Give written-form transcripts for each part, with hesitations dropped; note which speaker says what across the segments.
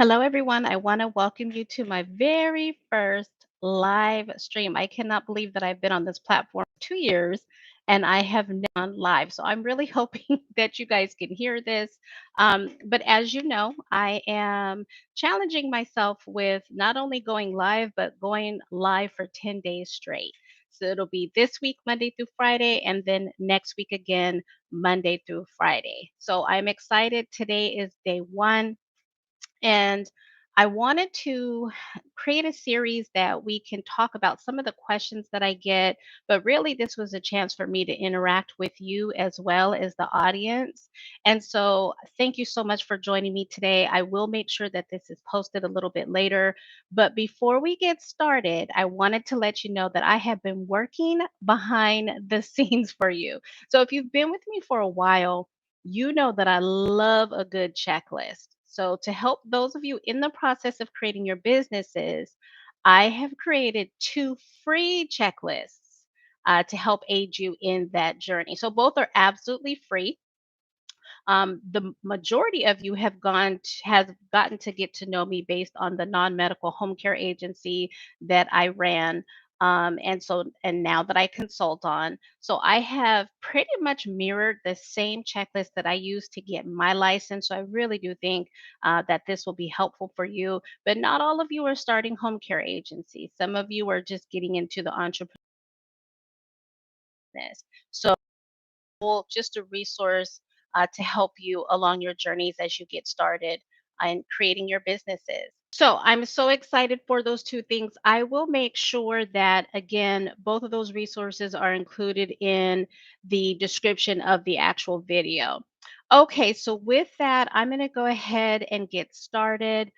Speaker 1: Hello, everyone. I want to welcome you to my very first live stream. I cannot believe that I've been on this platform 2 years and I have never gone live. So I'm really hoping that you guys can hear this. But as you know, I am challenging myself with not only going live, but going live for 10 days straight. So it'll be this week, Monday through Friday, and then next week again, Monday through Friday. So I'm excited. Today is day one. And I wanted to create a series that we can talk about some of the questions that I get, but really this was a chance for me to interact with you as well as the audience. And so thank you so much for joining me today. I will make sure that this is posted a little bit later. But before we get started, I wanted to let you know that I have been working behind the scenes for you. So if you've been with me for a while, you know that I love a good checklist. So, to help those of you in the process of creating your businesses, I have created two free checklists to help aid you in that journey. So, both are absolutely free. The majority of you has gotten to get to know me based on the non-medical home care agency that I ran. And now that I consult on, so I have pretty much mirrored the same checklist that I used to get my license. So I really do think that this will be helpful for you. But not all of you are starting home care agencies. Some of you are just getting into the entrepreneur business. So just a resource to help you along your journeys as you get started in creating your businesses. So I'm so excited for those two things. I will make sure that, again, both of those resources are included in the description of the actual video. Okay, so with that, I'm going to go ahead and get started.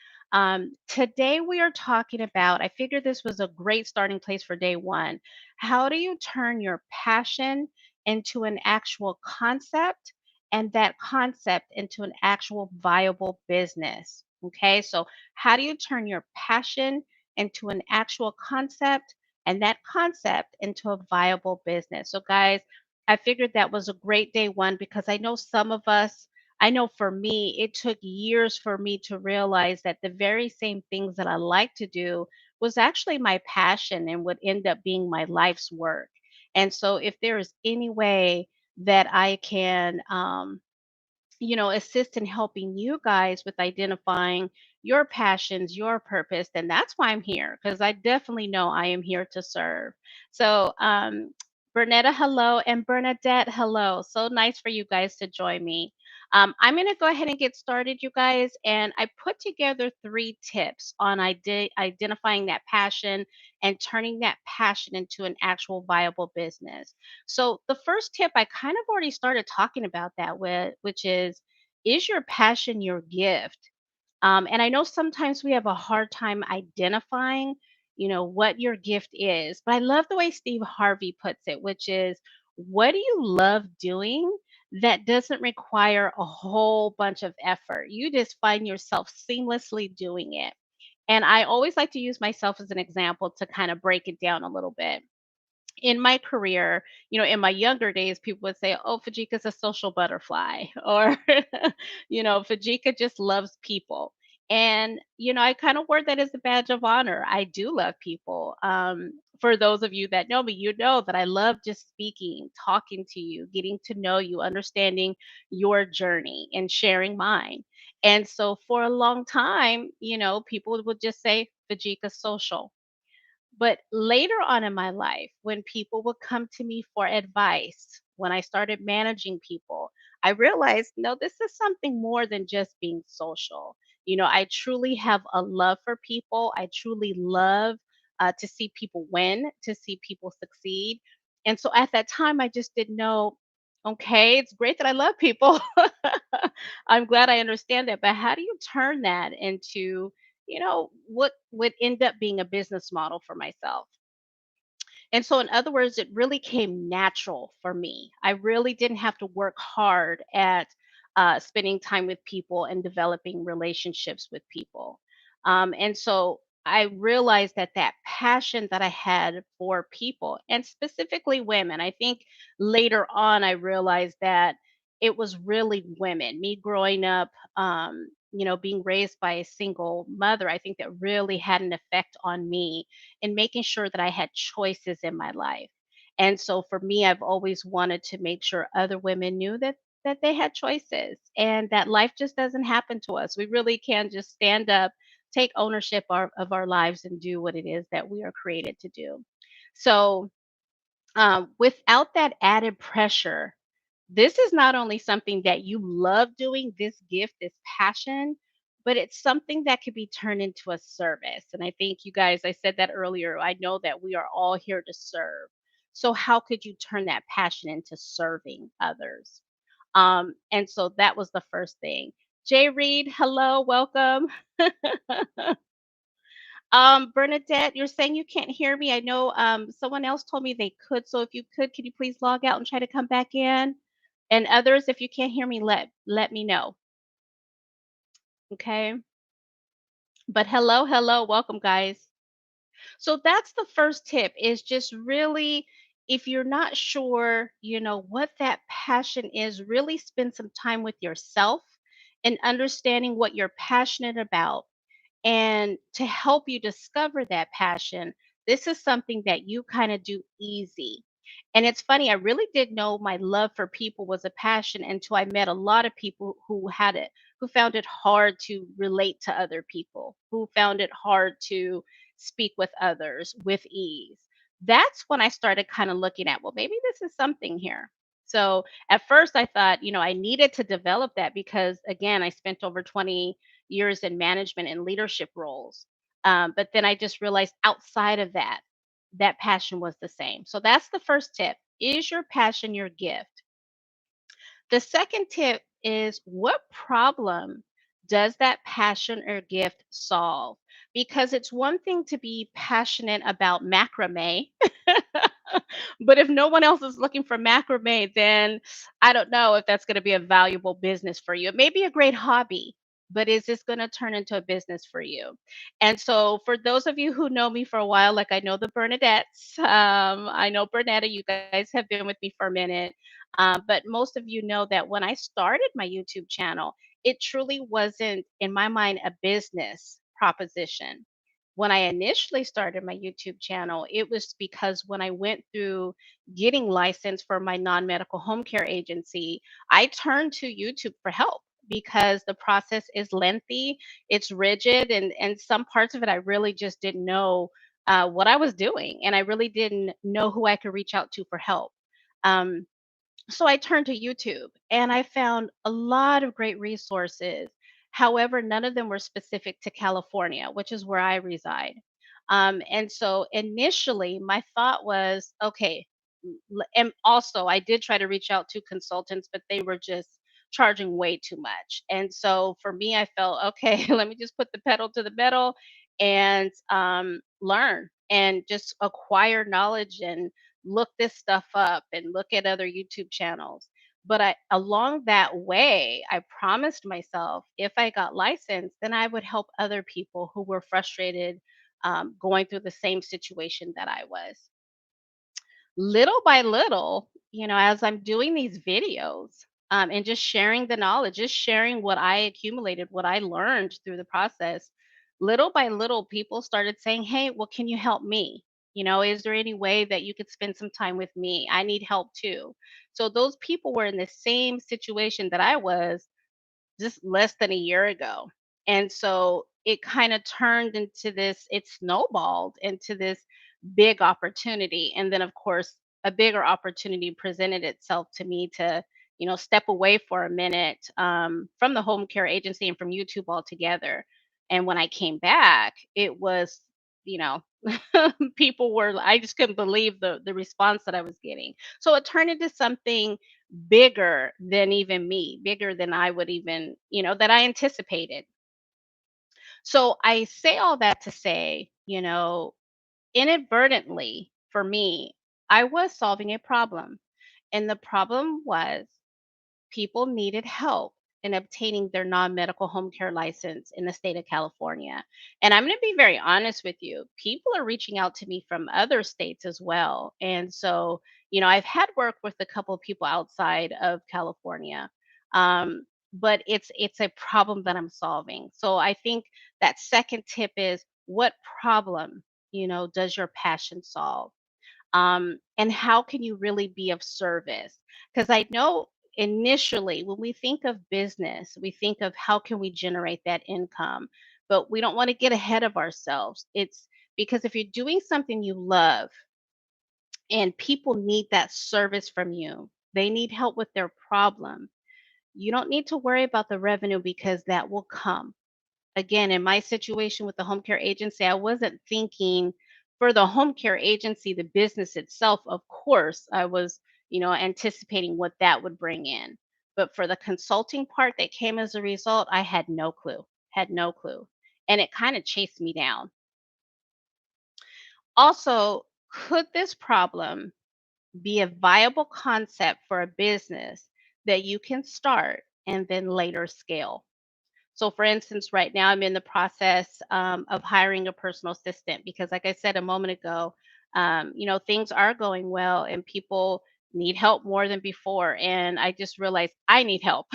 Speaker 1: Today, we are talking about, I figured this was a great starting place for day one. How do you turn your passion into an actual concept and that concept into an actual viable business? Okay, so how do you turn your passion into an actual concept and that concept into a viable business? So, guys, I figured that was a great day one because I know some of us, I know for me, it took years for me to realize that the very same things that I like to do was actually my passion and would end up being my life's work. And so, if there is any way that I can, assist in helping you guys with identifying your passions, your purpose, then that's why I'm here because I definitely know I am here to serve. So, Bernetta, hello, and Bernadette, hello. So nice for you guys to join me. I'm going to go ahead and get started, you guys. And I put together 3 tips on identifying that passion and turning that passion into an actual viable business. So the first tip I kind of already started talking about that with, which is your passion your gift? And I know sometimes we have a hard time identifying, what your gift is. But I love the way Steve Harvey puts it, which is, what do you love doing that doesn't require a whole bunch of effort? You just find yourself seamlessly doing it. And I always like to use myself as an example to kind of break it down a little bit. In my career, in my younger days, people would say, "Oh, Fujika's a social butterfly," or, Fujika just loves people. And, I kind of word that as a badge of honor. I do love people. For those of you that know me, you know that I love just speaking, talking to you, getting to know you, understanding your journey, and sharing mine. And so for a long time, people would just say, Fujika's social. But later on in my life, when people would come to me for advice, when I started managing people, I realized, no, this is something more than just being social. I truly have a love for people. I truly love to see people win, to see people succeed. And so at that time, I just didn't know, okay, it's great that I love people. I'm glad I understand that. But how do you turn that into what would end up being a business model for myself? And so, in other words, it really came natural for me. I really didn't have to work hard at spending time with people and developing relationships with people. And so, I realized that that passion that I had for people, and specifically women, I think later on I realized that it was really women. Me growing up, being raised by a single mother, I think that really had an effect on me in making sure that I had choices in my life. And so for me, I've always wanted to make sure other women knew that they had choices and that life just doesn't happen to us. We really can just stand up, take ownership of our lives and do what it is that we are created to do. So, without that added pressure, this is not only something that you love doing, this gift, this passion, but it's something that could be turned into a service. And I think you guys, I said that earlier. I know that we are all here to serve. So, how could you turn that passion into serving others? And so that was the first thing. Jay Reed, hello, welcome. Bernadette, you're saying you can't hear me. I know someone else told me they could. So if you could, can you please log out and try to come back in? And others, if you can't hear me, let me know. Okay. But hello, hello, welcome, guys. So that's the first tip is just really, if you're not sure, what that passion is, really spend some time with yourself and understanding what you're passionate about. And to help you discover that passion, this is something that you kind of do easy. And it's funny, I really didn't know my love for people was a passion until I met a lot of people who had it, who found it hard to relate to other people, who found it hard to speak with others with ease. That's when I started kind of looking at, well, maybe this is something here. So at first I thought, I needed to develop that because, again, I spent over 20 years in management and leadership roles. But then I just realized outside of that, that passion was the same. So that's the first tip. Is your passion your gift? The second tip is, what problem does that passion or gift solve? Because it's one thing to be passionate about macrame, but if no one else is looking for macrame, then I don't know if that's going to be a valuable business for you. It may be a great hobby, but is this going to turn into a business for you? And so, for those of you who know me for a while, like I know the Bernadettes, I know Bernetta, you guys have been with me for a minute. But most of you know that when I started my YouTube channel, it truly wasn't, in my mind, a business proposition. When I initially started my YouTube channel, it was because when I went through getting licensed for my non medical home care agency, I turned to YouTube for help because the process is lengthy, it's rigid, and some parts of it I really just didn't know what I was doing, and I really didn't know who I could reach out to for help. Um, so I turned to YouTube and I found a lot of great resources. However, none of them were specific to California, which is where I reside. And so initially, my thought was, okay, and also I did try to reach out to consultants, but they were just charging way too much. And so for me, I felt, okay, let me just put the pedal to the metal and learn and just acquire knowledge and look this stuff up and look at other YouTube channels. But along that way, I promised myself if I got licensed, then I would help other people who were frustrated going through the same situation that I was. Little by little, as I'm doing these videos and just sharing the knowledge, just sharing what I accumulated, what I learned through the process, little by little, people started saying, hey, well, can you help me? Is there any way that you could spend some time with me? I need help too. So those people were in the same situation that I was just less than a year ago. And so it kind of turned into this, it snowballed into this big opportunity. And then, of course, a bigger opportunity presented itself to me to, step away for a minute from the home care agency and from YouTube altogether. And when I came back, it was, you know, people were, I just couldn't believe the response that I was getting. So it turned into something bigger than even me, bigger than I would even, that I anticipated. So I say all that to say, inadvertently for me, I was solving a problem. And the problem was people needed help in obtaining their non-medical home care license in the state of California. And I'm going to be very honest with you. People are reaching out to me from other states as well. And so, I've had work with a couple of people outside of California. Um, but it's a problem that I'm solving. So I think that second tip is, what problem, does your passion solve? And how can you really be of service? Because I know initially when we think of business, we think of how can we generate that income, but we don't want to get ahead of ourselves. It's because if you're doing something you love and people need that service from you, they need help with their problem. You don't need to worry about the revenue because that will come. Again, in my situation with the home care agency, I wasn't thinking for the home care agency, the business itself, of course, I was, anticipating what that would bring in. But for the consulting part that came as a result, I had no clue, had no clue. And it kind of chased me down. Also, could this problem be a viable concept for a business that you can start and then later scale? So, for instance, right now I'm in the process of hiring a personal assistant because, like I said a moment ago, things are going well and people need help more than before. And I just realized I need help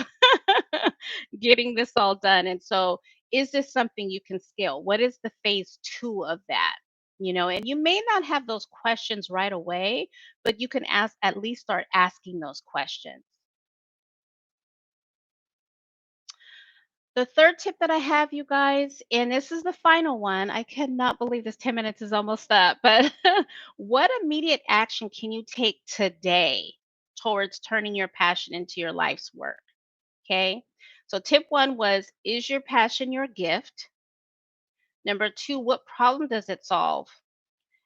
Speaker 1: getting this all done. And so, is this something you can scale? What is the phase two of that? And you may not have those questions right away, but you can ask, at least start asking those questions. The third tip that I have, you guys, and this is the final one. I cannot believe this 10 minutes is almost up, but what immediate action can you take today towards turning your passion into your life's work? Okay. So, tip one was, is your passion your gift? Number two, what problem does it solve?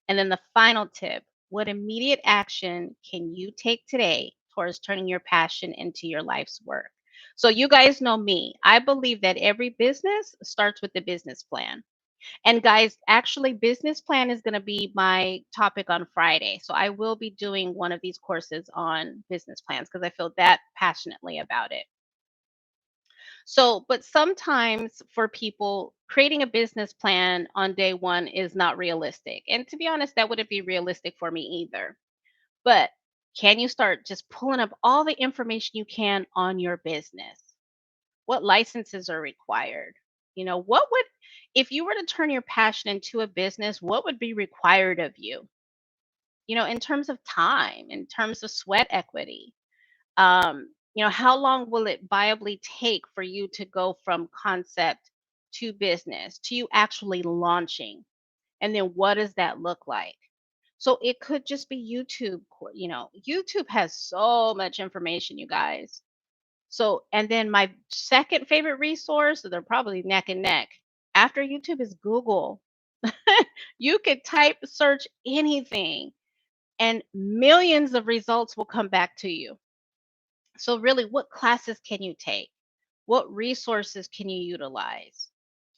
Speaker 1: And then the final tip, what immediate action can you take today towards turning your passion into your life's work? So, you guys know me. I believe that every business starts with the business plan. And, guys, actually, business plan is going to be my topic on Friday. So, I will be doing one of these courses on business plans because I feel that passionately about it. So, but sometimes for people, creating a business plan on day one is not realistic. And to be honest, that wouldn't be realistic for me either. But can you start just pulling up all the information you can on your business? What licenses are required? What would, if you were to turn your passion into a business, what would be required of you? In terms of time, in terms of sweat equity, how long will it viably take for you to go from concept to business to you actually launching? And then what does that look like? So it could just be YouTube. YouTube has so much information, you guys. So, and then my second favorite resource, they're probably neck and neck. After YouTube is Google. You could type, search anything, and millions of results will come back to you. So, really, what classes can you take? What resources can you utilize?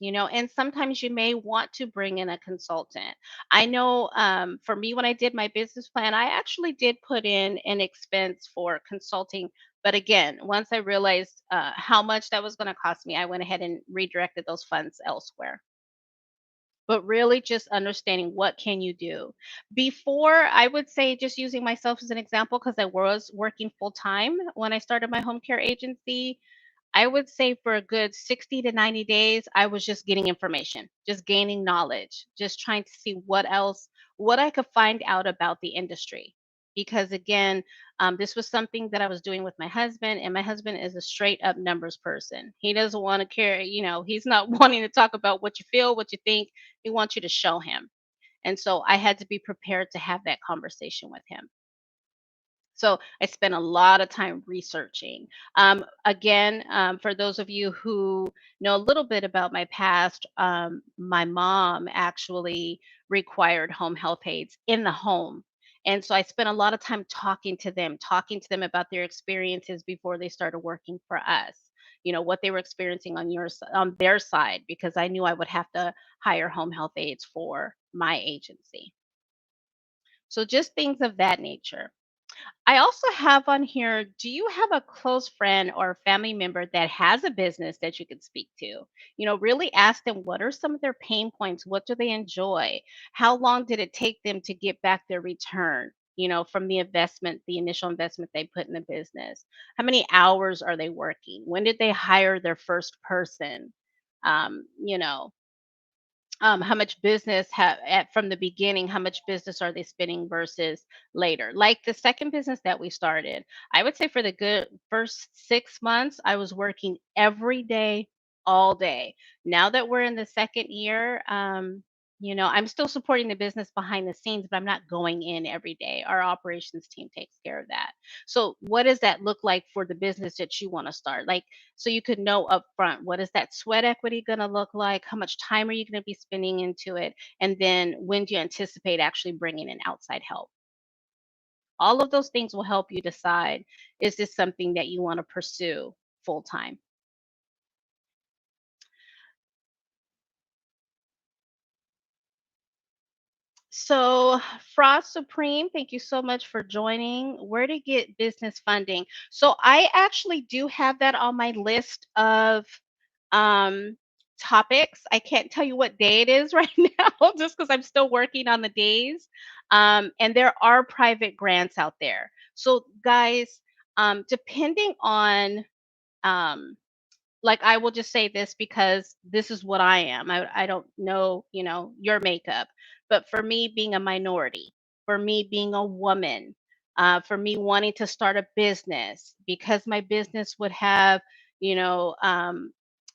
Speaker 1: And sometimes you may want to bring in a consultant. I know for me, when I did my business plan, I actually did put in an expense for consulting. But again, once I realized how much that was going to cost me, I went ahead and redirected those funds elsewhere. But really just understanding what can you do. Before, I would say, just using myself as an example, because I was working full time when I started my home care agency, I would say for a good 60 to 90 days, I was just getting information, just gaining knowledge, just trying to see what I could find out about the industry. Because again, this was something that I was doing with my husband, and my husband is a straight up numbers person. He doesn't want to care, he's not wanting to talk about what you feel, what you think. He wants you to show him. And so I had to be prepared to have that conversation with him. So I spent a lot of time researching. Again, for those of you who know a little bit about my past, my mom actually required home health aides in the home. And so I spent a lot of time talking to them about their experiences before they started working for us. What they were experiencing on their side, because I knew I would have to hire home health aides for my agency. So just things of that nature. I also have on here, do you have a close friend or family member that has a business that you could speak to? Really ask them, what are some of their pain points? What do they enjoy? How long did it take them to get back their return? from the investment, the initial investment they put in the business. How many hours are they working? When did they hire their first person? Um, you know, how much business from the beginning, how much business are they spending versus later? Like the second business that we started, I would say for the good first 6 months I was working every day, all day. Now that we're in the second year, I'm still supporting the business behind the scenes, but I'm not going in every day. Our operations team takes care of that. So what does that look like for the business that you want to start? Like, so you could know upfront, what is that sweat equity going to look like? How much time are you going to be spending into it? And then when do you anticipate actually bringing in outside help? All of those things will help you decide, is this something that you want to pursue full time? So, Frost Supreme, thank you so much for joining. Where to get business funding? So, I actually do have that on my list of um, topics. I can't tell you what day it is right now, just because I'm still working on the days. And there are private grants out there. So, guys, depending on um, like, I will just say this because this is what I am. I don't know, your makeup, but for me being a minority, for me being a woman, for me wanting to start a business because my business would have, you know, um,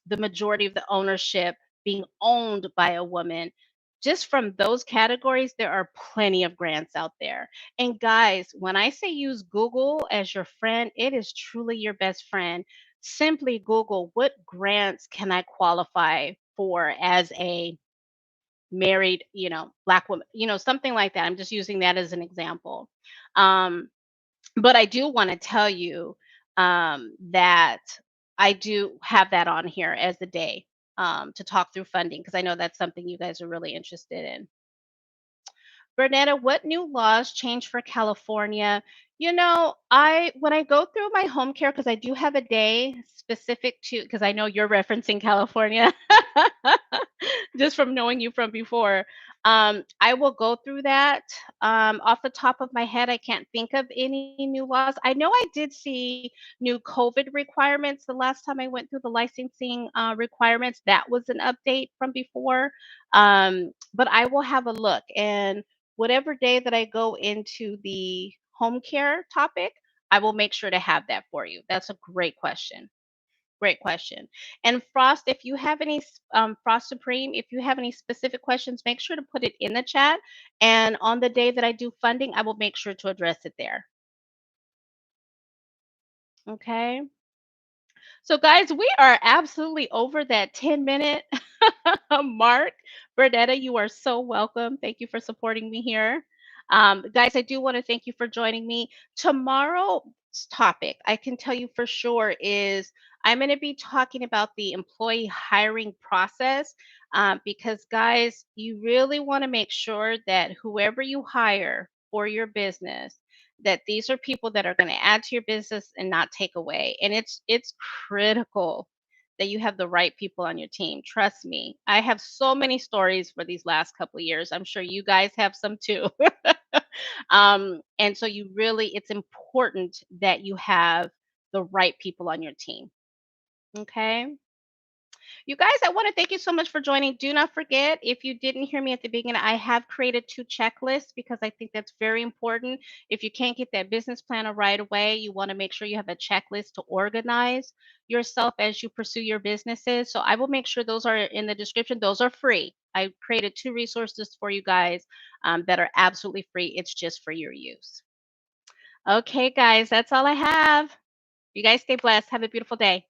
Speaker 1: the majority of the ownership being owned by a woman. Just from those categories, there are plenty of grants out there. And guys, when I say use Google as your friend, it is truly your best friend. Simply Google, what grants can I qualify for as a married, black woman, something like that. I'm just using that as an example. Um, but I do want to tell you that I do have that on here as the day to talk through funding because I know that's something you guys are really interested in. Bernetta, what new laws changed for California? I when I go through my home care, because I do have a day specific to, because I know you're referencing California, just from knowing you from before. I will go through that. Off the top of my head, I can't think of any new laws. I know I did see new COVID requirements the last time I went through the licensing requirements. That was an update from before. But I will have a look. And whatever day that I go into the home care topic, I will make sure to have that for you. That's a great question. Great question. And Frost, if you have any, Frost Supreme, if you have any specific questions, make sure to put it in the chat. And on the day that I do funding, I will make sure to address it there. Okay. So, guys, we are absolutely over that 10-minute mark. Bernetta, you are so welcome. Thank you for supporting me here. Guys, I do want to thank you for joining me. Tomorrow's topic, I can tell you for sure, is I'm going to be talking about the employee hiring process because, guys, you really want to make sure that whoever you hire for your business, that these are people that are going to add to your business and not take away. And it's critical that you have the right people on your team. Trust me. I have so many stories for these last couple of years. I'm sure you guys have some too. And so it's important that you have the right people on your team. Okay. You guys, I want to thank you so much for joining. Do not forget, if you didn't hear me at the beginning, I have created 2 checklists because I think that's very important. If you can't get that business planner right away, you want to make sure you have a checklist to organize yourself as you pursue your businesses. So I will make sure those are in the description. Those are free. I created 2 resources for you guys that are absolutely free. It's just for your use. Okay, guys, that's all I have. You guys stay blessed. Have a beautiful day.